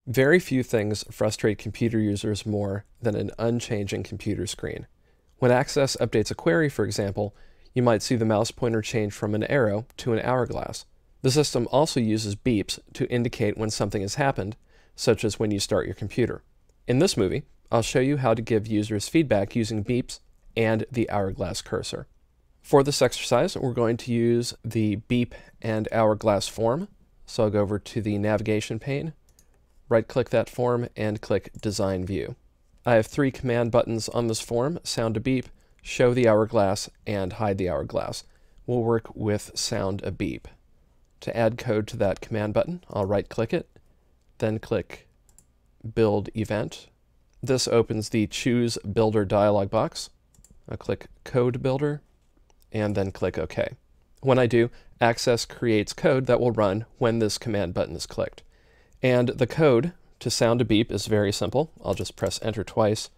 Very few things frustrate computer users more than an unchanging computer screen. When Access updates a query, for example, you might see the mouse pointer change from an arrow to an hourglass. The system also uses beeps to indicate when something has happened, such as when you start your computer. In this movie, I'll show you how to give users feedback using beeps and the hourglass cursor. For this exercise, we're going to use the beep and hourglass form. So I'll go over to the navigation pane, right-click that form, and click Design View. I have 3 command buttons on this form: Sound a Beep, Show the Hourglass, and Hide the Hourglass. We'll work with Sound a Beep. To add code to that command button, I'll right-click it, then click Build Event. This opens the Choose Builder dialog box. I'll click Code Builder, and then click OK. When I do, Access creates code that will run when this command button is clicked. And the code to sound a beep is very simple. I'll just press Enter twice,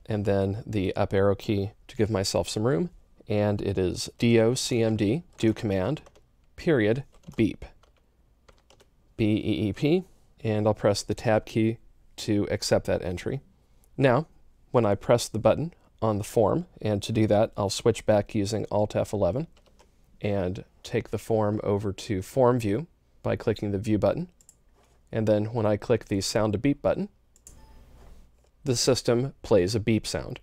and then the up arrow key to give myself some room. And it is docmd, do command, period, beep. B-E-E-P, and I'll press the Tab key to accept that entry. Now, when I press the button on the form, and to do that, I'll switch back using Alt F11 and take the form over to Form View by clicking the View button. And then when I click the Sound a Beep button, the system plays a beep sound.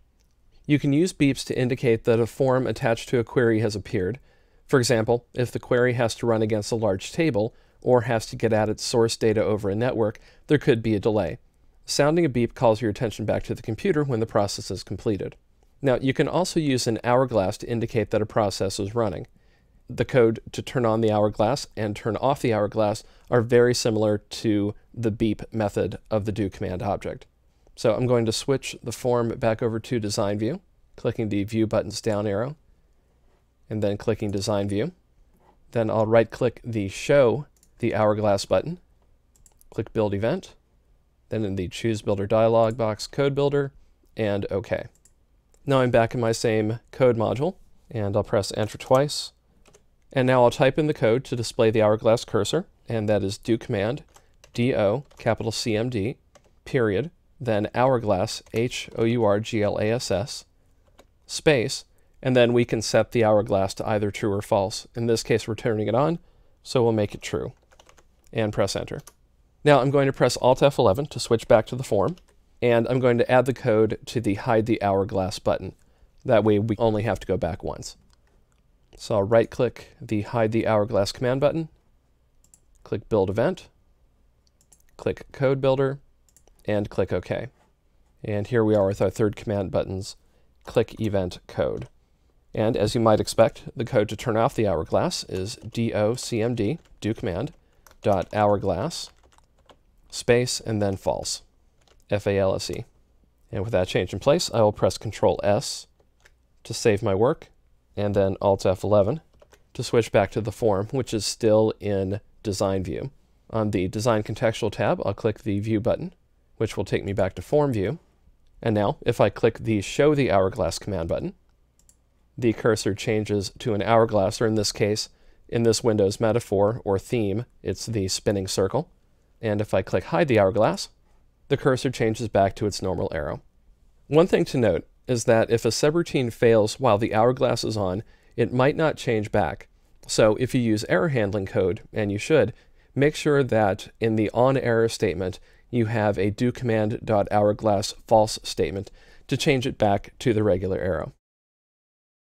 You can use beeps to indicate that a form attached to a query has appeared. For example, if the query has to run against a large table or has to get at its source data over a network, there could be a delay. Sounding a beep calls your attention back to the computer when the process is completed. Now, you can also use an hourglass to indicate that a process is running. The code to turn on the hourglass and turn off the hourglass are very similar to the beep method of the do command object. So I'm going to switch the form back over to Design View, clicking the View button's down arrow, and then clicking Design View. Then I'll right-click the Show the Hourglass button, click Build Event, then in the Choose Builder dialog box, Code Builder, and OK. Now I'm back in my same code module, and I'll press Enter twice. And now I'll type in the code to display the hourglass cursor, and that is do command, D-O, capital C-M-D, period, then hourglass, H-O-U-R-G-L-A-S-S, space, and then we can set the hourglass to either true or false. In this case, we're turning it on, so we'll make it true, and press Enter. Now I'm going to press Alt F11 to switch back to the form, and I'm going to add the code to the Hide the Hourglass button. That way we only have to go back once. So I'll right-click the Hide the Hourglass command button, click Build Event, click Code Builder, and click OK. And here we are with our 3rd command buttons, click Event Code. And as you might expect, the code to turn off the hourglass is docmd, do command, dot hourglass, space, and then false, F-A-L-S-E. And with that change in place, I will press Ctrl-S to save my work, and then Alt F11 to switch back to the form, which is still in Design View. On the Design Contextual tab, I'll click the View button, which will take me back to Form View. And now, if I click the Show the Hourglass command button, the cursor changes to an hourglass, or in this case, in this Windows metaphor or theme, it's the spinning circle. And if I click Hide the Hourglass, the cursor changes back to its normal arrow. One thing to note is that if a subroutine fails while the hourglass is on, it might not change back. So if you use error handling code, and you should, make sure that in the onError statement you have a do command.hourglass false statement to change it back to the regular arrow.